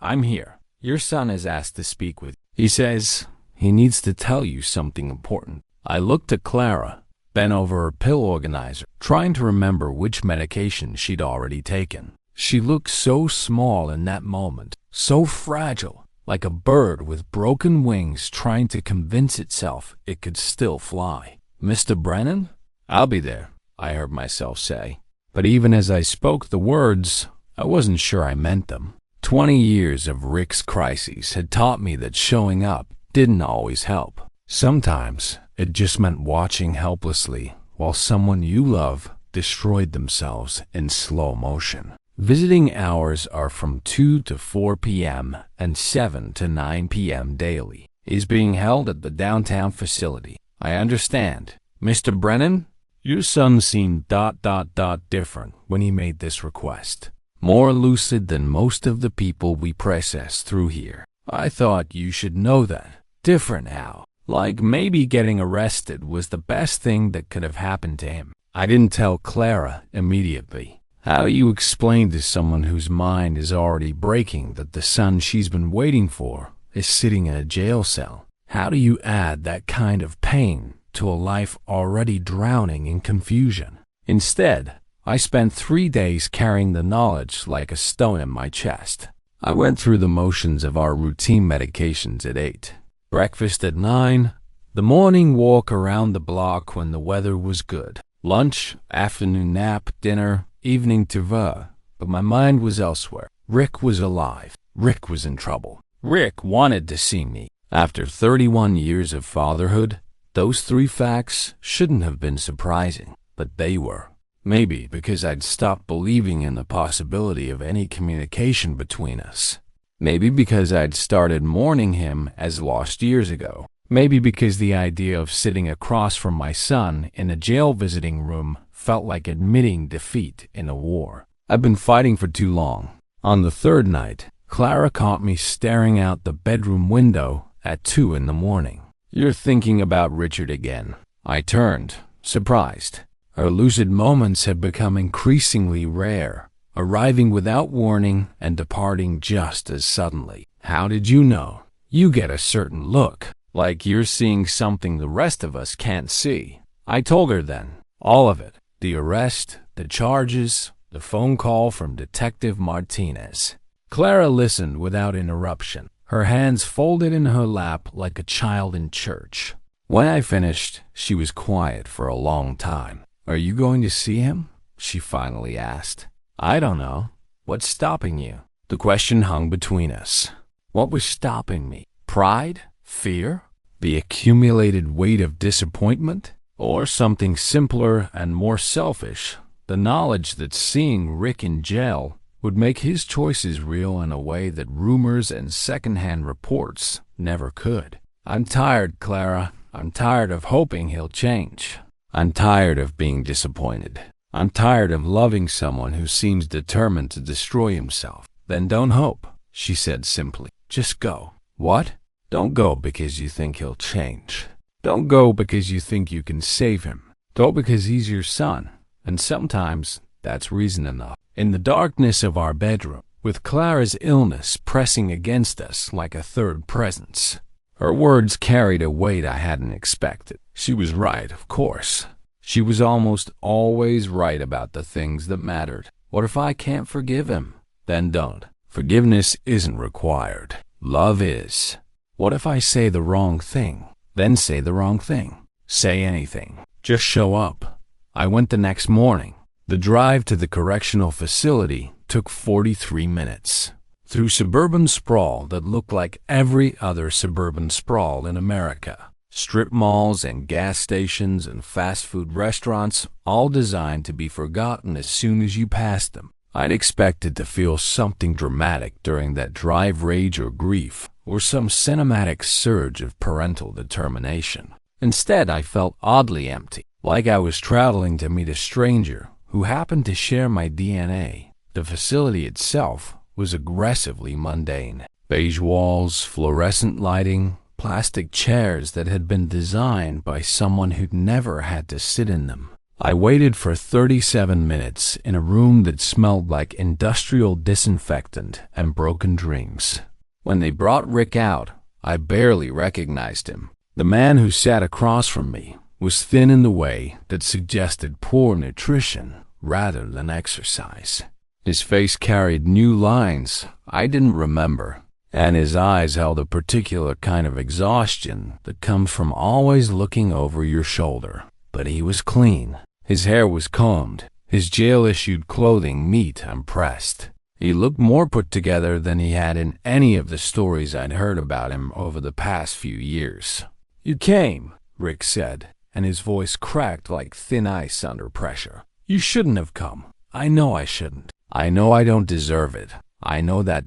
I'm here. Your son has asked to speak with you. He says he needs to tell you something important. I looked at Clara, bent over her pill organizer, trying to remember which medication she'd already taken. She looked so small in that moment, so fragile, like a bird with broken wings trying to convince itself it could still fly. Mr. Brennan? I'll be there, I heard myself say. But even as I spoke the words, I wasn't sure I meant them. 20 years of Rick's crises had taught me that showing up didn't always help. Sometimes it just meant watching helplessly while someone you love destroyed themselves in slow motion. Visiting hours are from 2 to 4 p.m. and 7 to 9 p.m. daily. Is being held at the downtown facility. I understand. Mr. Brennan, your son seemed ... different when he made this request. More lucid than most of the people we process through here. I thought you should know that. Different how? Like maybe getting arrested was the best thing that could have happened to him. I didn't tell Clara immediately. How you explain to someone whose mind is already breaking that the son she's been waiting for is sitting in a jail cell? How do you add that kind of pain to a life already drowning in confusion? Instead, I spent 3 days carrying the knowledge like a stone in my chest. I went through the motions of our routine medications at 8. Breakfast at 9. The morning walk around the block when the weather was good. Lunch, afternoon nap, dinner, evening teva. But my mind was elsewhere. Rick was alive. Rick was in trouble. Rick wanted to see me. After 31 years of fatherhood, those 3 facts shouldn't have been surprising, but they were. Maybe because I'd stopped believing in the possibility of any communication between us. Maybe because I'd started mourning him as lost years ago. Maybe because the idea of sitting across from my son in a jail visiting room felt like admitting defeat in a war. I've been fighting for too long. On the 3rd night, Clara caught me staring out the bedroom window at 2 in the morning. You're thinking about Richard again. I turned, surprised. Our lucid moments had become increasingly rare, arriving without warning and departing just as suddenly. How did you know? You get a certain look, like you're seeing something the rest of us can't see. I told her then, all of it. The arrest, the charges, the phone call from Detective Martinez. Clara listened without interruption, her hands folded in her lap like a child in church. When I finished, she was quiet for a long time. Are you going to see him? She finally asked. I don't know. What's stopping you? The question hung between us. What was stopping me? Pride? Fear? The accumulated weight of disappointment? Or something simpler and more selfish? The knowledge that seeing Rick in jail would make his choices real in a way that rumors and secondhand reports never could. I'm tired, Clara. I'm tired of hoping he'll change. I'm tired of being disappointed. I'm tired of loving someone who seems determined to destroy himself. Then don't hope, she said simply. Just go. What? Don't go because you think he'll change. Don't go because you think you can save him. Go because he's your son. And sometimes that's reason enough. In the darkness of our bedroom, with Clara's illness pressing against us like a third presence, her words carried a weight I hadn't expected. She was right, of course. She was almost always right about the things that mattered. What if I can't forgive him? Then don't. Forgiveness isn't required. Love is. What if I say the wrong thing? Then say the wrong thing. Say anything. Just show up. I went the next morning. The drive to the correctional facility took 43 minutes. Through suburban sprawl that looked like every other suburban sprawl in America. Strip malls and gas stations and fast food restaurants, all designed to be forgotten as soon as you passed them. I'd expected to feel something dramatic during that drive, rage or grief, or some cinematic surge of parental determination. Instead, I felt oddly empty, like I was traveling to meet a stranger who happened to share my DNA. The facility itself was aggressively mundane. Beige walls, fluorescent lighting, plastic chairs that had been designed by someone who'd never had to sit in them. I waited for 37 minutes in a room that smelled like industrial disinfectant and broken dreams. When they brought Rick out, I barely recognized him. The man who sat across from me was thin in the way that suggested poor nutrition rather than exercise. His face carried new lines I didn't remember, and his eyes held a particular kind of exhaustion that comes from always looking over your shoulder. But he was clean. His hair was combed, his jail-issued clothing neat and pressed. He looked more put together than he had in any of the stories I'd heard about him over the past few years. "You came," Rick said, and his voice cracked like thin ice under pressure. "You shouldn't have come. I know I shouldn't. I know I don't deserve it. I know that ...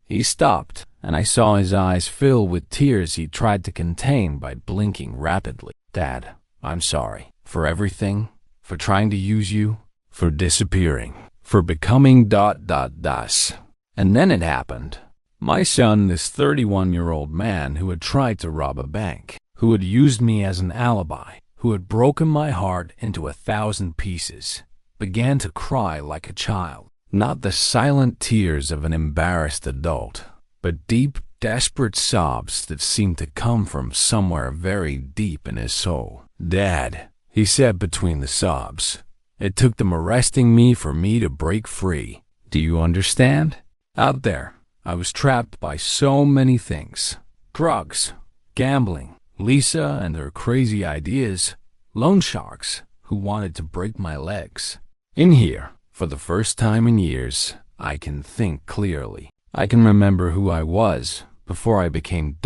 He stopped, and I saw his eyes fill with tears he tried to contain by blinking rapidly. "Dad, I'm sorry. For everything. For trying to use you. For disappearing. For becoming ... And then it happened. My son, this 31-year-old man who had tried to rob a bank, who had used me as an alibi, who had broken my heart into 1,000 pieces, began to cry like a child. Not the silent tears of an embarrassed adult, but deep, desperate sobs that seemed to come from somewhere very deep in his soul. "Dad," he said between the sobs, "it took them arresting me for me to break free. Do you understand? Out there, I was trapped by so many things. Drugs, gambling, Lisa and her crazy ideas, loan sharks who wanted to break my legs. In here, for the first time in years, I can think clearly. I can remember who I was before I became ...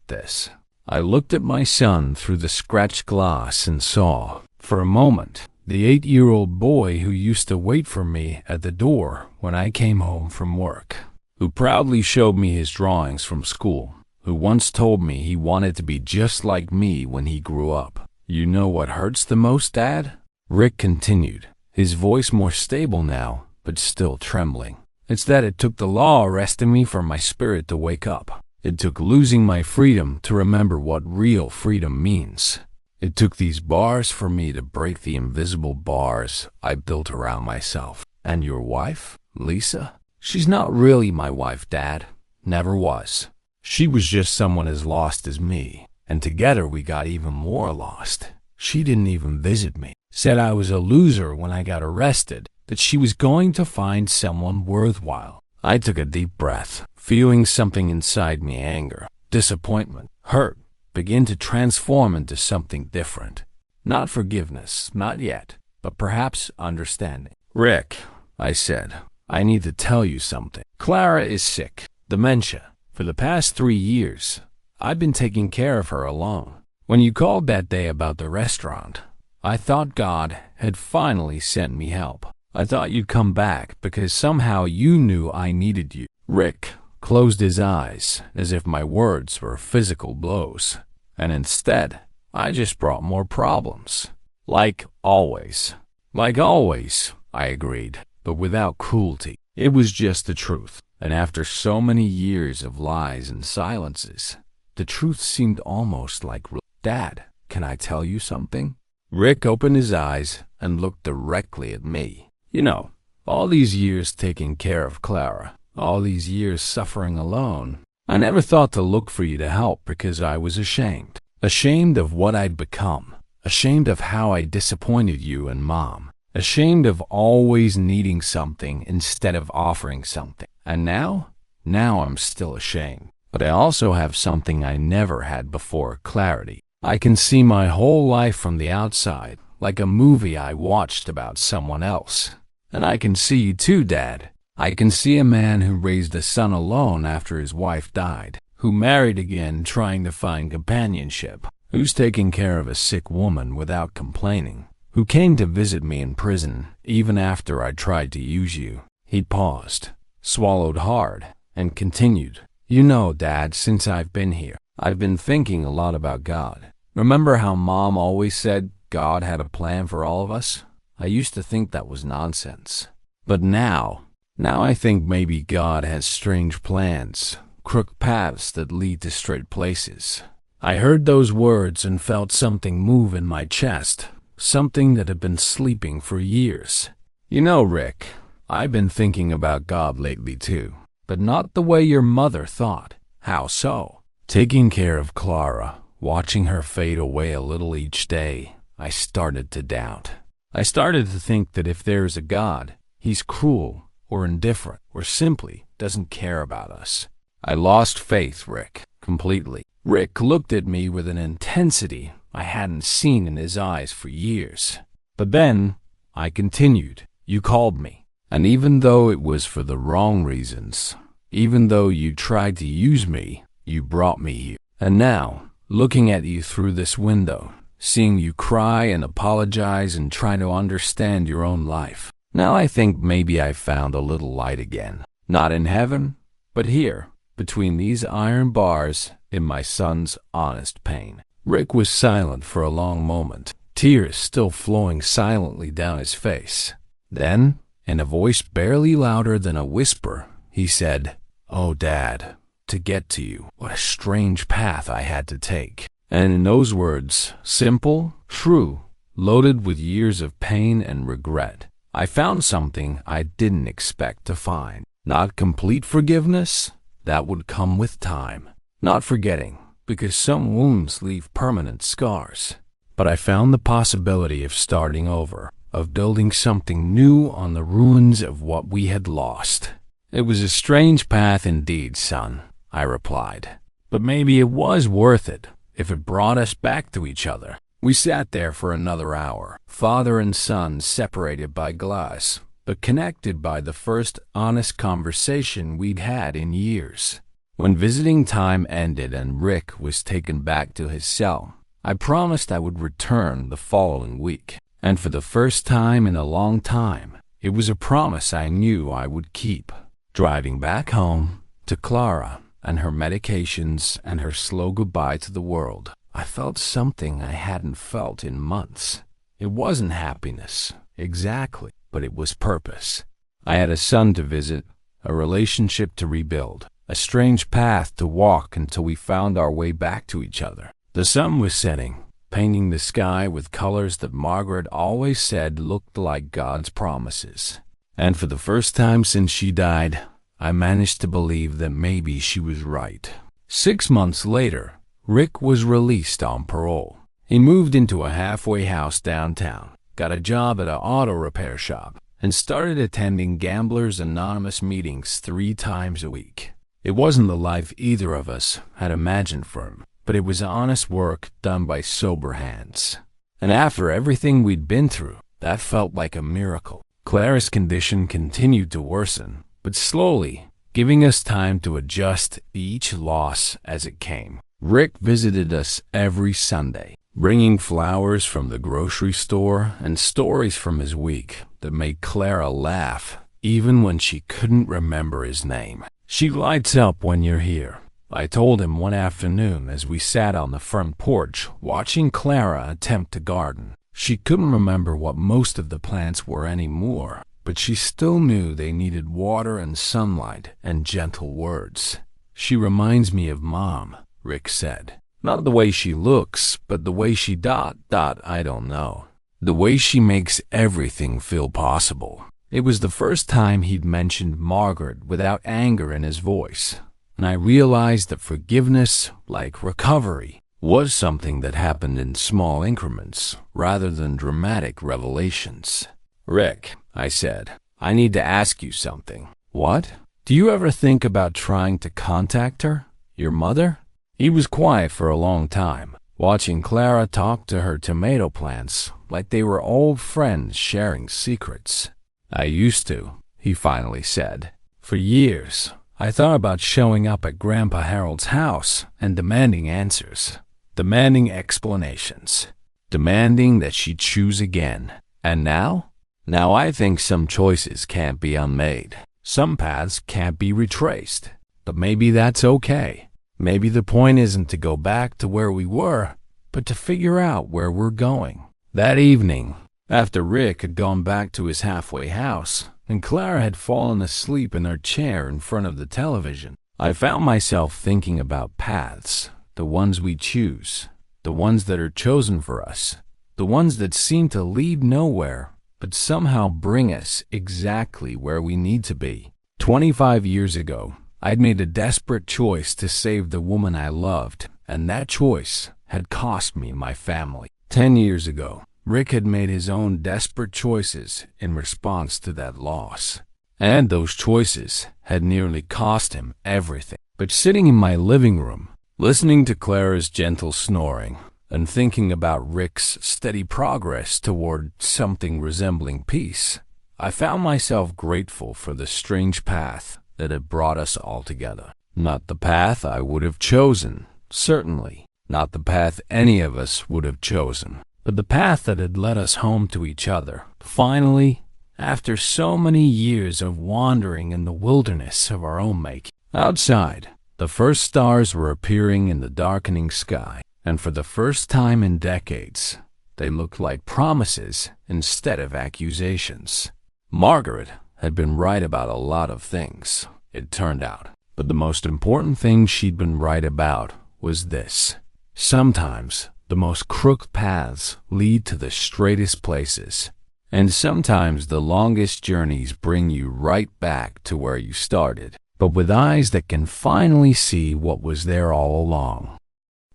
this." I looked at my son through the scratched glass and saw, for a moment, the 8-year-old boy who used to wait for me at the door when I came home from work, who proudly showed me his drawings from school, who once told me he wanted to be just like me when he grew up. "You know what hurts the most, Dad?" Rick continued, his voice more stable now, but still trembling. "It's that it took the law arresting me for my spirit to wake up. It took losing my freedom to remember what real freedom means. It took these bars for me to break the invisible bars I built around myself. And your wife, Lisa? She's not really my wife, Dad. Never was. She was just someone as lost as me. And together we got even more lost. She didn't even visit me. Said I was a loser when I got arrested, that she was going to find someone worthwhile. I took a deep breath, feeling something inside me, anger, disappointment, hurt, begin to transform into something different. Not forgiveness, not yet, but perhaps understanding. "Rick," I said, "I need to tell you something. Clara is sick, dementia. For the past 3 years, I've been taking care of her alone. When you called that day about the restaurant, I thought God had finally sent me help. I thought you'd come back because somehow you knew I needed you." Rick closed his eyes as if my words were physical blows. And instead, I just brought more problems. Like always. Like always, I agreed, but without cruelty. It was just the truth. And after so many years of lies and silences, the truth seemed almost like real. "Dad, can I tell you something?" Rick opened his eyes and looked directly at me. "You know, all these years taking care of Clara, all these years suffering alone, I never thought to look for you to help because I was ashamed. Ashamed of what I'd become. Ashamed of how I disappointed you and Mom. Ashamed of always needing something instead of offering something. And now I'm still ashamed. But I also have something I never had before: clarity. I can see my whole life from the outside, like a movie I watched about someone else. And I can see you too, Dad. I can see a man who raised a son alone after his wife died, who married again trying to find companionship, who's taking care of a sick woman without complaining, who came to visit me in prison even after I tried to use you. He paused, swallowed hard, and continued. You know, Dad, since I've been here, I've been thinking a lot about God. Remember how Mom always said God had a plan for all of us? I used to think that was nonsense. But now I think maybe God has strange plans, crooked paths that lead to straight places. I heard those words and felt something move in my chest, something that had been sleeping for years. You know, Rick, I've been thinking about God lately too, but not the way your mother thought. How so? Taking care of Clara, watching her fade away a little each day, I started to doubt. I started to think that if there's a God, he's cruel or indifferent or simply doesn't care about us. I lost faith, Rick, completely. Rick looked at me with an intensity I hadn't seen in his eyes for years. But then, I continued, you called me. And even though it was for the wrong reasons, even though you tried to use me, you brought me here. And now, looking at you through this window, seeing you cry and apologize and try to understand your own life, now I think maybe I found a little light again. Not in heaven, but here, between these iron bars, in my son's honest pain. Rick was silent for a long moment, tears still flowing silently down his face. Then, in a voice barely louder than a whisper, he said, "Oh, Dad, to get to you, what a strange path I had to take." And in those words, simple, true, loaded with years of pain and regret, I found something I didn't expect to find. Not complete forgiveness, that would come with time. Not forgetting, because some wounds leave permanent scars. But I found the possibility of starting over, of building something new on the ruins of what we had lost. It was a strange path indeed, son, I replied. But maybe it was worth it, if it brought us back to each other. We sat there for another hour, father and son separated by glass, but connected by the first honest conversation we'd had in years. When visiting time ended and Rick was taken back to his cell, I promised I would return the following week. And for the first time in a long time, it was a promise I knew I would keep. Driving back home, to Clara and her medications and her slow goodbye to the world, I felt something I hadn't felt in months. It wasn't happiness, exactly, but it was purpose. I had a son to visit, a relationship to rebuild, a strange path to walk until we found our way back to each other. The sun was setting, painting the sky with colors that Margaret always said looked like God's promises. And for the first time since she died, I managed to believe that maybe she was right. 6 months later, Rick was released on parole. He moved into a halfway house downtown, got a job at an auto repair shop, and started attending Gamblers Anonymous meetings 3 times a week. It wasn't the life either of us had imagined for him, but it was honest work done by sober hands. And after everything we'd been through, that felt like a miracle. Clara's condition continued to worsen, but slowly, giving us time to adjust each loss as it came. Rick visited us every Sunday, bringing flowers from the grocery store and stories from his week that made Clara laugh, even when she couldn't remember his name. "She lights up when you're here," I told him one afternoon as we sat on the front porch watching Clara attempt to garden. She couldn't remember what most of the plants were anymore, but she still knew they needed water and sunlight and gentle words. "She reminds me of Mom," Rick said. "Not the way she looks, but the way she I don't know. The way she makes everything feel possible." It was the first time he'd mentioned Margaret without anger in his voice, and I realized that forgiveness, like recovery, was something that happened in small increments rather than dramatic revelations. "Rick," I said, "I need to ask you something." "What?" "Do you ever think about trying to contact her? Your mother? He was quiet for a long time, watching Clara talk to her tomato plants like they were old friends sharing secrets. I used to, he finally said. For years, I thought about showing up at Grandpa Harold's house and demanding answers, demanding explanations, demanding that she choose again. And now? Now I think some choices can't be unmade. Some paths can't be retraced. But maybe that's okay. Maybe the point isn't to go back to where we were, but to figure out where we're going. That evening, after Rick had gone back to his halfway house, and Clara had fallen asleep in her chair in front of the television, I found myself thinking about paths, the ones we choose, the ones that are chosen for us, the ones that seem to lead nowhere, but somehow bring us exactly where we need to be. 25 years ago, I'd made a desperate choice to save the woman I loved, and that choice had cost me my family. 10 years ago, Rick had made his own desperate choices in response to that loss. And those choices had nearly cost him everything. But sitting in my living room, listening to Clara's gentle snoring, and thinking about Rick's steady progress toward something resembling peace, I found myself grateful for the strange path that had brought us all together. Not the path I would have chosen, certainly. Not the path any of us would have chosen. But the path that had led us home to each other. Finally, after so many years of wandering in the wilderness of our own making. Outside, the first stars were appearing in the darkening sky, and for the first time in decades, they looked like promises instead of accusations. Margaret had been right about a lot of things, it turned out. But the most important thing she'd been right about was this. Sometimes, the most crooked paths lead to the straightest places, and sometimes the longest journeys bring you right back to where you started, but with eyes that can finally see what was there all along.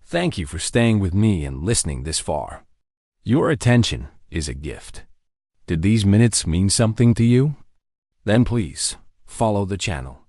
Thank you for staying with me and listening this far. Your attention is a gift. Did these minutes mean something to you? Then please follow the channel.